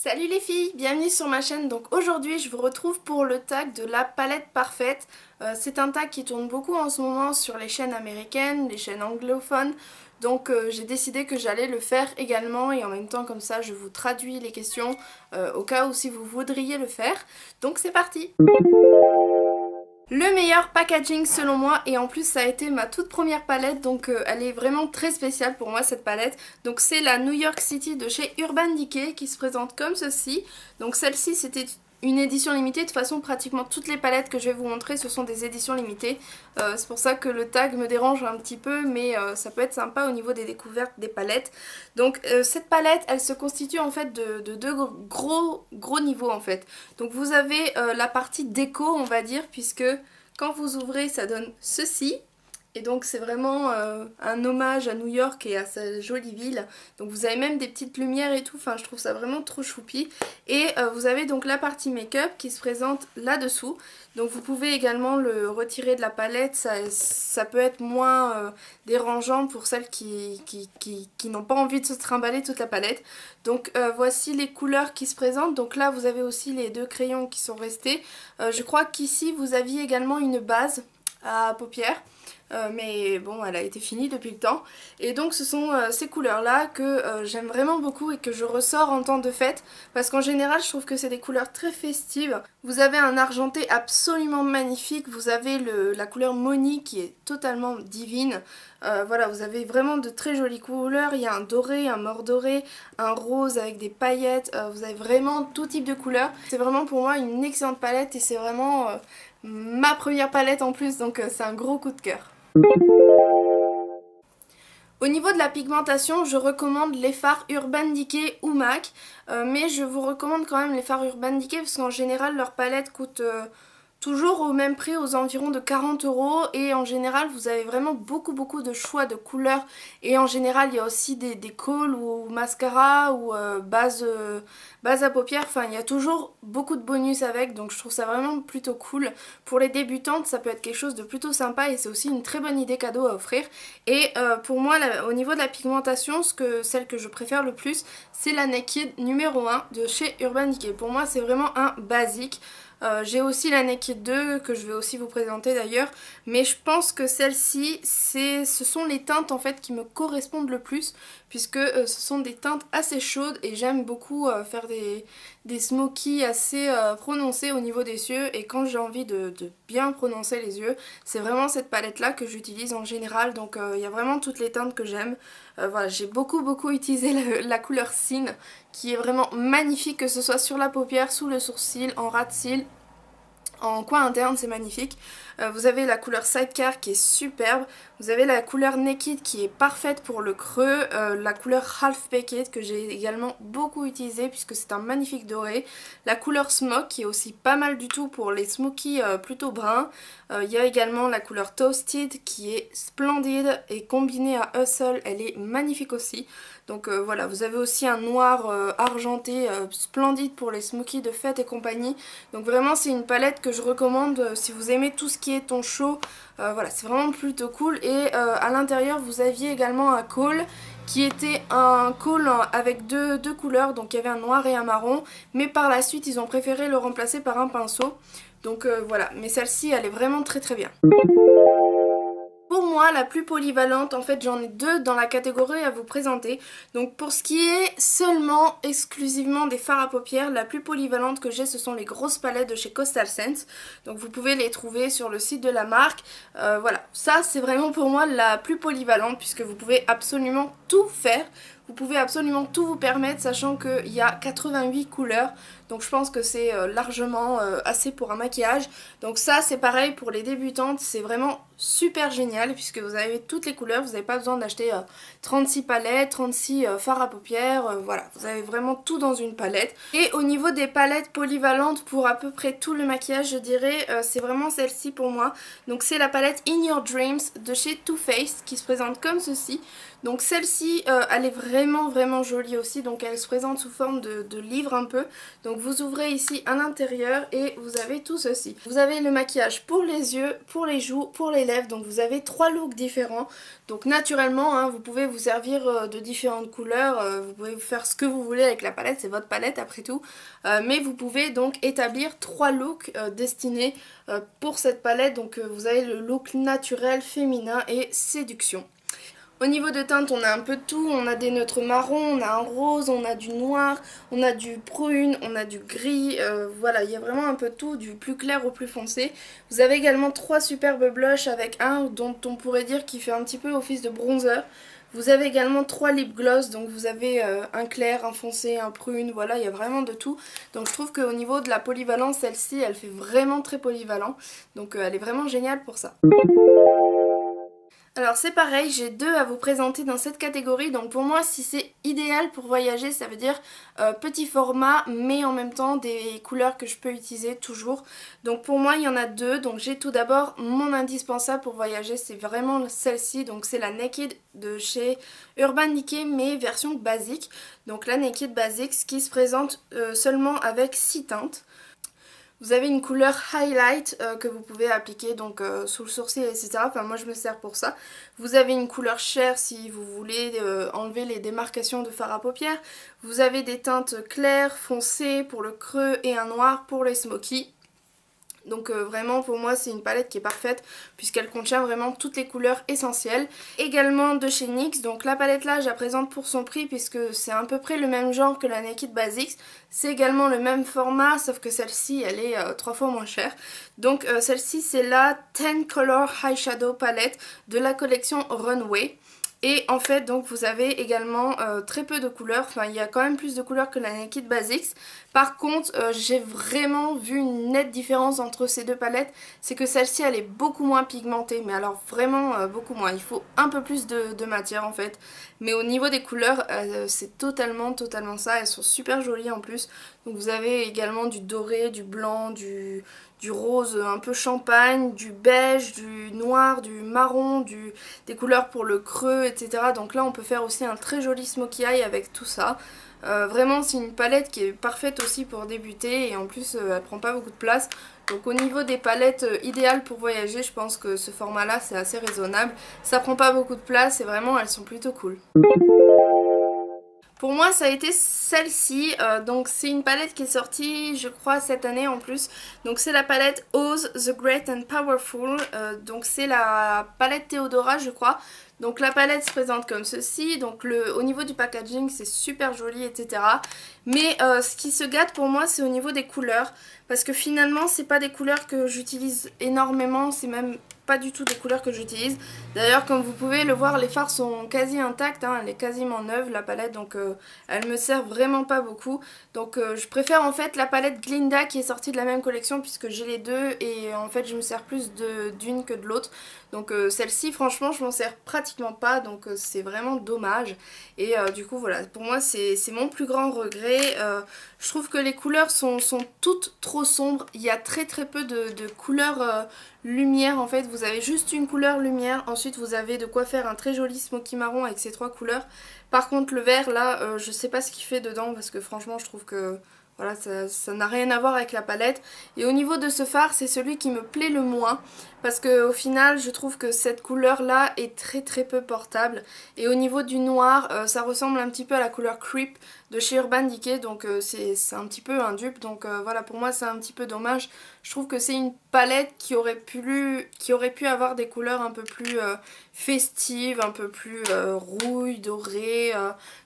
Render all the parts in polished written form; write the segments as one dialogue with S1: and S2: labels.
S1: Salut les filles, bienvenue sur ma chaîne. Donc aujourd'hui je vous retrouve pour le tag de la palette parfaite. C'est un tag qui tourne beaucoup en ce moment sur les chaînes américaines, les chaînes anglophones. Donc j'ai décidé que j'allais le faire également et en même temps comme ça je vous traduis les questions au cas où si vous voudriez le faire. Donc c'est parti! Le meilleur packaging selon moi, et en plus ça a été ma toute première palette, donc elle est vraiment très spéciale pour moi cette palette. Donc c'est la New York City de chez Urban Decay qui se présente comme ceci. Donc celle-ci c'était une édition limitée. De toute façon pratiquement toutes les palettes que je vais vous montrer ce sont des éditions limitées. C'est pour ça que le tag me dérange un petit peu, mais ça peut être sympa au niveau des découvertes des palettes. Donc cette palette elle se constitue en fait de deux gros niveaux en fait. Donc vous avez la partie déco on va dire, puisque quand vous ouvrez ça donne ceci. Et donc c'est vraiment un hommage à New York et à sa jolie ville. Donc vous avez même des petites lumières et tout, enfin je trouve ça vraiment trop choupi. Et vous avez donc la partie make-up qui se présente là-dessous. Donc vous pouvez également le retirer de la palette, ça peut être moins dérangeant pour celles qui n'ont pas envie de se trimballer toute la palette. Donc voici les couleurs qui se présentent. Donc là vous avez aussi les deux crayons qui sont restés. Je crois qu'ici vous aviez également une base à paupières. Mais bon, elle a été finie depuis le temps. Et donc ce sont ces couleurs là que j'aime vraiment beaucoup et que je ressors en temps de fête, parce qu'en général je trouve que c'est des couleurs très festives. Vous avez un argenté absolument magnifique, vous avez la couleur Money qui est totalement divine. Voilà, vous avez vraiment de très jolies couleurs. Il y a un doré, un mort doré, un rose avec des paillettes, vous avez vraiment tout type de couleurs. C'est vraiment pour moi une excellente palette et c'est vraiment ma première palette en plus, donc c'est un gros coup de cœur. Au niveau de la pigmentation, je recommande les fards Urban Decay ou MAC, mais je vous recommande quand même les fards Urban Decay parce qu'en général leur palette coûte toujours au même prix, aux environs de 40 € et en général vous avez vraiment beaucoup de choix de couleurs et en général il y a aussi des cols ou mascara ou base à paupières, enfin il y a toujours beaucoup de bonus avec, donc je trouve ça vraiment plutôt cool. Pour les débutantes ça peut être quelque chose de plutôt sympa et c'est aussi une très bonne idée cadeau à offrir. Et pour moi au niveau de la pigmentation, celle que je préfère le plus c'est la Naked numéro 1 de chez Urban Decay. Pour moi c'est vraiment un basique. J'ai aussi la Naked 2 que je vais aussi vous présenter d'ailleurs, mais je pense que celle-ci, ce sont les teintes en fait qui me correspondent le plus, puisque ce sont des teintes assez chaudes et j'aime beaucoup faire des smokies assez prononcés au niveau des yeux, et quand j'ai envie de bien prononcer les yeux, c'est vraiment cette palette là que j'utilise en général, donc il y a vraiment toutes les teintes que j'aime. Voilà, j'ai beaucoup utilisé la couleur Sin qui est vraiment magnifique, que ce soit sur la paupière, sous le sourcil, en ras de cils, en coin interne, c'est magnifique. Vous avez la couleur Sidecar qui est superbe. Vous avez la couleur Naked qui est parfaite pour le creux. La couleur Half Baked que j'ai également beaucoup utilisée puisque c'est un magnifique doré. La couleur Smoke qui est aussi pas mal du tout pour les smokies plutôt bruns. Il y a également la couleur Toasted qui est splendide et combinée à Hustle, elle est magnifique aussi. Donc voilà, vous avez aussi un noir argenté splendide pour les smokies de fête et compagnie. Donc vraiment c'est une palette que je recommande si vous aimez tout ce qui est ton chaud. Voilà, c'est vraiment plutôt cool. Et à l'intérieur vous aviez également un col qui était un col avec deux couleurs. Donc il y avait un noir et un marron. Mais par la suite ils ont préféré le remplacer par un pinceau. Donc voilà, mais celle-ci elle est vraiment très bien. Pour moi, la plus polyvalente, en fait j'en ai deux dans la catégorie à vous présenter. Donc pour ce qui est seulement, exclusivement des fards à paupières, la plus polyvalente que j'ai ce sont les grosses palettes de chez Coastal Scents. Donc vous pouvez les trouver sur le site de la marque. Voilà, ça c'est vraiment pour moi la plus polyvalente puisque vous pouvez absolument tout faire. Vous pouvez absolument tout vous permettre, sachant qu'il y a 88 couleurs. Donc je pense que c'est largement assez pour un maquillage. Donc ça c'est pareil pour les débutantes, c'est vraiment super génial puisque vous avez toutes les couleurs. Vous n'avez pas besoin d'acheter 36 palettes, 36 fards à paupières, voilà. Vous avez vraiment tout dans une palette. Et au niveau des palettes polyvalentes pour à peu près tout le maquillage, je dirais, c'est vraiment celle-ci pour moi. Donc c'est la palette In Your Dreams de chez Too Faced qui se présente comme ceci. Donc celle-ci, elle est vraiment jolie aussi, donc elle se présente sous forme de livre un peu. Donc vous ouvrez ici à l'intérieur et vous avez tout ceci. Vous avez le maquillage pour les yeux, pour les joues, pour les lèvres, donc vous avez 3 looks différents. Donc naturellement, hein, vous pouvez vous servir de différentes couleurs, vous pouvez faire ce que vous voulez avec la palette, c'est votre palette après tout. Mais vous pouvez donc établir 3 looks destinés pour cette palette. Donc vous avez le look naturel, féminin et séduction. Au niveau de teinte, on a un peu de tout, on a des neutres marrons, on a un rose, on a du noir, on a du prune, on a du gris, voilà, il y a vraiment un peu de tout, du plus clair au plus foncé. Vous avez également 3 superbes blushs avec un dont on pourrait dire qu'il fait un petit peu office de bronzer. Vous avez également 3 lip gloss, donc vous avez un clair, un foncé, un prune, voilà, il y a vraiment de tout. Donc je trouve qu'au niveau de la polyvalence, celle-ci, elle fait vraiment très polyvalent, donc elle est vraiment géniale pour ça. Alors c'est pareil, j'ai 2 à vous présenter dans cette catégorie, donc pour moi si c'est idéal pour voyager, ça veut dire petit format mais en même temps des couleurs que je peux utiliser toujours. Donc pour moi il y en a 2, donc j'ai tout d'abord mon indispensable pour voyager, c'est vraiment celle-ci, donc c'est la Naked de chez Urban Decay mais version basique. Donc la Naked Basics qui se présente seulement avec 6 teintes. Vous avez une couleur highlight que vous pouvez appliquer donc sous le sourcil, etc. Enfin moi je me sers pour ça. Vous avez une couleur chair si vous voulez enlever les démarcations de fard à paupières. Vous avez des teintes claires, foncées pour le creux et un noir pour les smoky. Donc vraiment pour moi c'est une palette qui est parfaite puisqu'elle contient vraiment toutes les couleurs essentielles. Également de chez NYX, donc la palette là je la présente pour son prix puisque c'est à peu près le même genre que la Naked Basics. C'est également le même format sauf que celle-ci elle est 3 fois moins chère. Donc celle-ci c'est la 10 Color Eyeshadow Palette de la collection Runway. Et en fait donc vous avez également très peu de couleurs, enfin il y a quand même plus de couleurs que la Naked Basics. Par contre j'ai vraiment vu une nette différence entre ces 2 palettes, c'est que celle-ci elle est beaucoup moins pigmentée, mais alors vraiment beaucoup moins, il faut un peu plus de matière en fait. Mais au niveau des couleurs c'est totalement ça, elles sont super jolies en plus. Donc vous avez également du doré, du blanc, du rose un peu champagne, du beige, du noir, du marron, des couleurs pour le creux, etc. Donc là on peut faire aussi un très joli smokey eye avec tout ça. Vraiment c'est une palette qui est parfaite aussi pour débuter et en plus elle prend pas beaucoup de place. Donc au niveau des palettes idéales pour voyager, je pense que ce format là c'est assez raisonnable. Ça prend pas beaucoup de place et vraiment elles sont plutôt cool. Pour moi ça a été celle-ci, donc c'est une palette qui est sortie je crois cette année en plus. Donc c'est la palette Oz The Great and Powerful, donc c'est la palette Theodora je crois. Donc la palette se présente comme ceci, donc au niveau du packaging c'est super joli etc. Mais ce qui se gâte pour moi c'est au niveau des couleurs, parce que finalement c'est pas des couleurs que j'utilise énormément, c'est même pas du tout des couleurs que j'utilise. D'ailleurs comme vous pouvez le voir les fards sont quasi intacts, hein, elle est quasiment neuve la palette, donc elle me sert vraiment pas beaucoup. Donc je préfère en fait la palette Glinda qui est sortie de la même collection puisque j'ai les deux et en fait je me sers plus d'une que de l'autre. Donc celle-ci franchement je m'en sers pratiquement pas, donc c'est vraiment dommage. Et du coup voilà, pour moi c'est mon plus grand regret. Je trouve que les couleurs sont toutes trop sombres, il y a très peu de couleurs lumière en fait. Vous avez juste une couleur lumière, ensuite vous avez de quoi faire un très joli smoky marron avec ces 3 couleurs. Par contre le vert là je sais pas ce qu'il fait dedans parce que franchement je trouve que voilà, ça n'a rien à voir avec la palette. Et au niveau de ce fard, c'est celui qui me plaît le moins. Parce qu'au final, je trouve que cette couleur-là est très peu portable. Et au niveau du noir, ça ressemble un petit peu à la couleur Creep de chez Urban Decay. Donc c'est un petit peu un dupe. Donc voilà, pour moi c'est un petit peu dommage. Je trouve que c'est une palette qui aurait pu avoir des couleurs un peu plus festives, un peu plus rouille, dorée.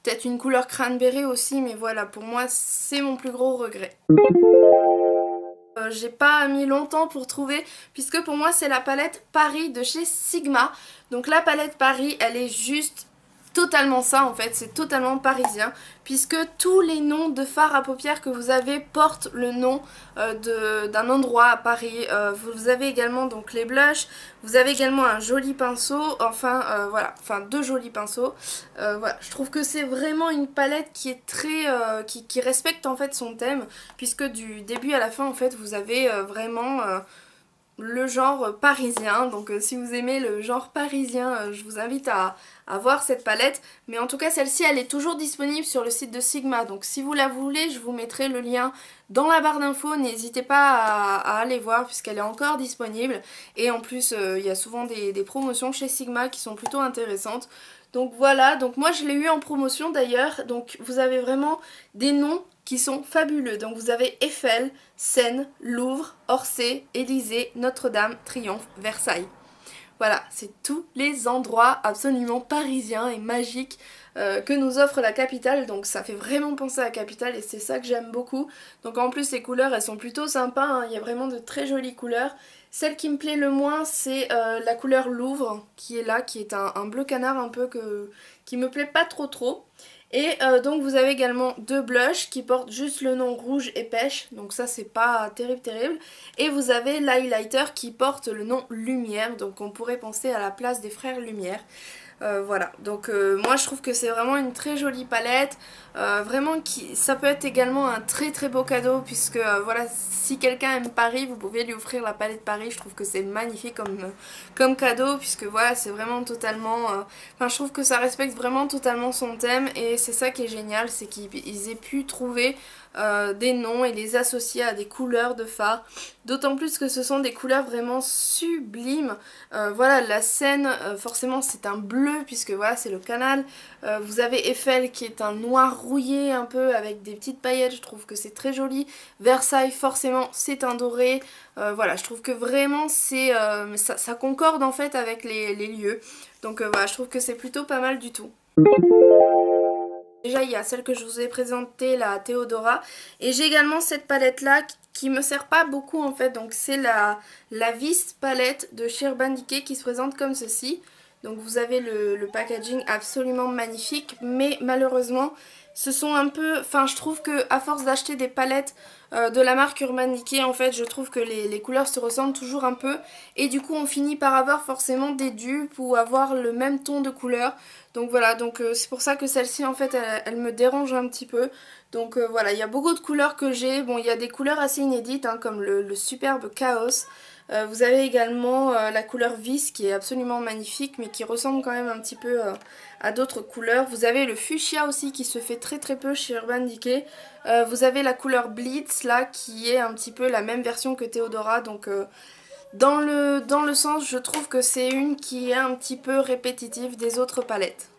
S1: Peut-être une couleur cranberry aussi, mais voilà, pour moi c'est mon plus gros regret. J'ai pas mis longtemps pour trouver, puisque pour moi c'est la palette Paris de chez Sigma. Donc la palette Paris elle est juste totalement ça en fait, c'est totalement parisien, puisque tous les noms de fards à paupières que vous avez portent le nom d'un endroit à Paris. Vous avez également donc les blushs, vous avez également un joli pinceau, enfin voilà, enfin 2 jolis pinceaux. Voilà, je trouve que c'est vraiment une palette qui est très qui respecte en fait son thème, puisque du début à la fin en fait vous avez vraiment le genre parisien. Donc si vous aimez le genre parisien, je vous invite à voir cette palette. Mais en tout cas celle-ci elle est toujours disponible sur le site de Sigma. Donc si vous la voulez, je vous mettrai le lien dans la barre d'infos. N'hésitez pas à aller voir puisqu'elle est encore disponible. Et en plus il y a souvent des promotions chez Sigma qui sont plutôt intéressantes. Donc voilà, donc moi je l'ai eu en promotion d'ailleurs. Donc vous avez vraiment des noms qui sont fabuleux. Donc vous avez Eiffel, Seine, Louvre, Orsay, Élysée, Notre-Dame, Triomphe, Versailles. Voilà, c'est tous les endroits absolument parisiens et magiques que nous offre la capitale. Donc ça fait vraiment penser à la capitale et c'est ça que j'aime beaucoup. Donc en plus les couleurs elles sont plutôt sympas, hein. Il y a vraiment de très jolies couleurs. Celle qui me plaît le moins c'est la couleur Louvre qui est là, qui est un bleu canard un peu qui me plaît pas trop. Et donc vous avez également deux blushs qui portent juste le nom rouge et pêche, donc ça c'est pas terrible. Et vous avez l'highlighter qui porte le nom Lumière, donc on pourrait penser à la place des frères Lumière. Voilà, donc moi je trouve que c'est vraiment une très jolie palette, vraiment ça peut être également un très beau cadeau puisque voilà, si quelqu'un aime Paris, vous pouvez lui offrir la palette Paris. Je trouve que c'est magnifique comme cadeau puisque voilà, c'est vraiment totalement, enfin je trouve que ça respecte vraiment totalement son thème et c'est ça qui est génial, c'est qu'ils aient pu trouver des noms et les associer à des couleurs de fard, d'autant plus que ce sont des couleurs vraiment sublimes. Voilà, la Seine forcément c'est un bleu puisque voilà c'est le canal. Vous avez Eiffel qui est un noir rouillé un peu avec des petites paillettes, je trouve que c'est très joli. Versailles forcément c'est un doré. Voilà, je trouve que vraiment ça concorde en fait avec les lieux, donc voilà, je trouve que c'est plutôt pas mal du tout. Déjà il y a celle que je vous ai présentée, la Théodora, et j'ai également cette palette là qui me sert pas beaucoup en fait, donc c'est la Vis palette de chez Urban Decay qui se présente comme ceci. Donc vous avez le packaging absolument magnifique, mais malheureusement ce sont un peu, enfin je trouve que à force d'acheter des palettes de la marque Urban Decay, en fait je trouve que les couleurs se ressemblent toujours un peu et du coup on finit par avoir forcément des dupes ou avoir le même ton de couleur. Donc voilà, donc c'est pour ça que celle-ci en fait elle me dérange un petit peu. Donc voilà, il y a beaucoup de couleurs que j'ai. Bon, il y a des couleurs assez inédites hein, comme le superbe Chaos. Vous avez également la couleur Vis qui est absolument magnifique mais qui ressemble quand même un petit peu à d'autres couleurs. Vous avez le Fuchsia aussi qui se fait très peu chez Urban Decay. Vous avez la couleur Blitz là qui est un petit peu la même version que Théodora. Donc dans le sens je trouve que c'est une qui est un petit peu répétitive des autres palettes.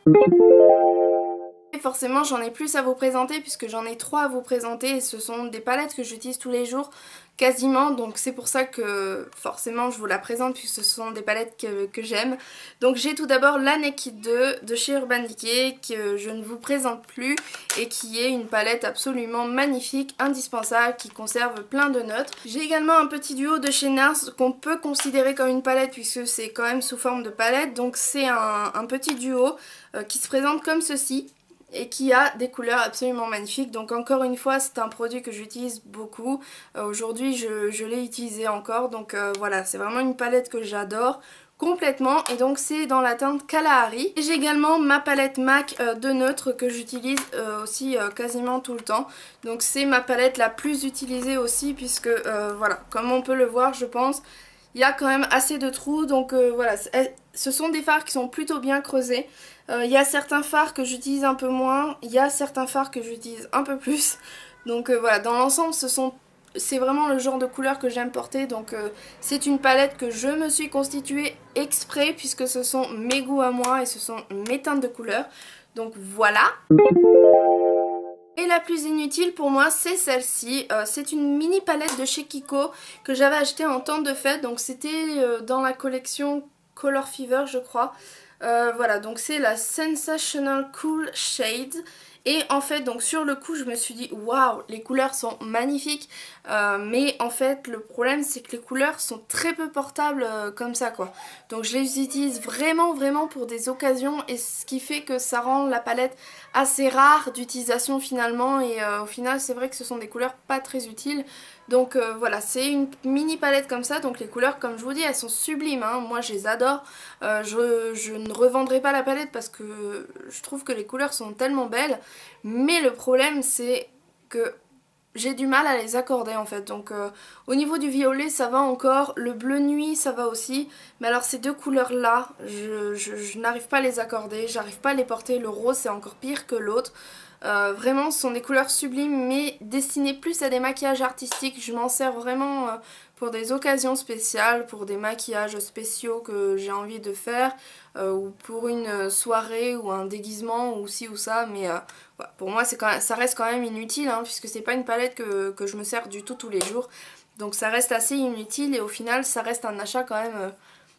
S1: Et forcément j'en ai plus à vous présenter puisque j'en ai 3 à vous présenter et ce sont des palettes que j'utilise tous les jours quasiment, donc c'est pour ça que forcément je vous la présente puisque ce sont des palettes que j'aime. Donc j'ai tout d'abord la Naked 2 de chez Urban Decay que je ne vous présente plus et qui est une palette absolument magnifique, indispensable, qui conserve plein de neutres. J'ai également un petit duo de chez NARS qu'on peut considérer comme une palette puisque c'est quand même sous forme de palette, donc c'est un petit duo qui se présente comme ceci et qui a des couleurs absolument magnifiques. Donc encore une fois c'est un produit que j'utilise beaucoup. Aujourd'hui je l'ai utilisé encore, donc voilà, c'est vraiment une palette que j'adore complètement et donc c'est dans la teinte Kalahari. J'ai également ma palette MAC de neutre que j'utilise aussi quasiment tout le temps. Donc c'est ma palette la plus utilisée aussi puisque voilà, comme on peut le voir je pense, il y a quand même assez de trous, donc voilà, ce sont des fards qui sont plutôt bien creusés. Il y a certains fards que j'utilise un peu moins, il y a certains fards que j'utilise un peu plus. Donc voilà, dans l'ensemble c'est vraiment le genre de couleur que j'aime porter, donc c'est une palette que je me suis constituée exprès puisque ce sont mes goûts à moi et ce sont mes teintes de couleurs. Donc voilà. Et la plus inutile pour moi c'est celle-ci, c'est une mini palette de chez Kiko que j'avais achetée en temps de fête, donc c'était dans la collection Color Fever je crois. Voilà, donc c'est la Sensational Cool Shade. Et en fait donc sur le coup je me suis dit waouh, les couleurs sont magnifiques, mais en fait le problème c'est que les couleurs sont très peu portables comme ça quoi. Donc je les utilise vraiment pour des occasions et ce qui fait que ça rend la palette assez rare d'utilisation finalement et au final c'est vrai que ce sont des couleurs pas très utiles. Donc voilà, c'est une mini palette comme ça, donc les couleurs comme je vous dis elles sont sublimes hein. Moi je les adore, je ne revendrai pas la palette parce que je trouve que les couleurs sont tellement belles, mais le problème c'est que j'ai du mal à les accorder en fait. Donc au niveau du violet ça va encore, le bleu nuit ça va aussi, mais alors ces deux couleurs là je n'arrive pas à les accorder, j'arrive pas à les porter. Le rose c'est encore pire que l'autre. Vraiment ce sont des couleurs sublimes mais destinées plus à des maquillages artistiques. Je m'en sers vraiment pour des occasions spéciales, pour des maquillages spéciaux que j'ai envie de faire, ou pour une soirée ou un déguisement ou ci ou ça, mais voilà, pour moi ça reste quand même inutile hein, puisque c'est pas une palette que je me sers du tout tous les jours, donc ça reste assez inutile et au final ça reste un achat quand même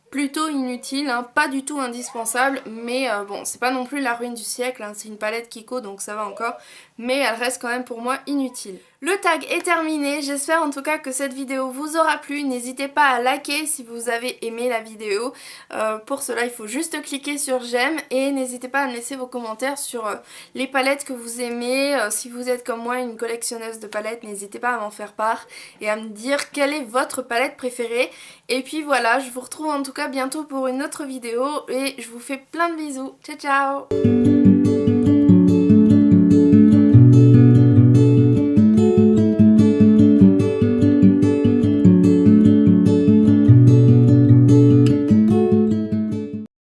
S1: plutôt inutile, hein, pas du tout indispensable, mais bon, c'est pas non plus la ruine du siècle, hein, c'est une palette Kiko donc ça va encore, mais elle reste quand même pour moi inutile. Le tag est terminé, j'espère en tout cas que cette vidéo vous aura plu, n'hésitez pas à liker si vous avez aimé la vidéo, pour cela il faut juste cliquer sur j'aime et n'hésitez pas à me laisser vos commentaires sur les palettes que vous aimez, si vous êtes comme moi une collectionneuse de palettes, n'hésitez pas à m'en faire part et à me dire quelle est votre palette préférée. Et puis voilà, je vous retrouve en tout cas bientôt pour une autre vidéo et je vous fais plein de bisous, ciao ciao.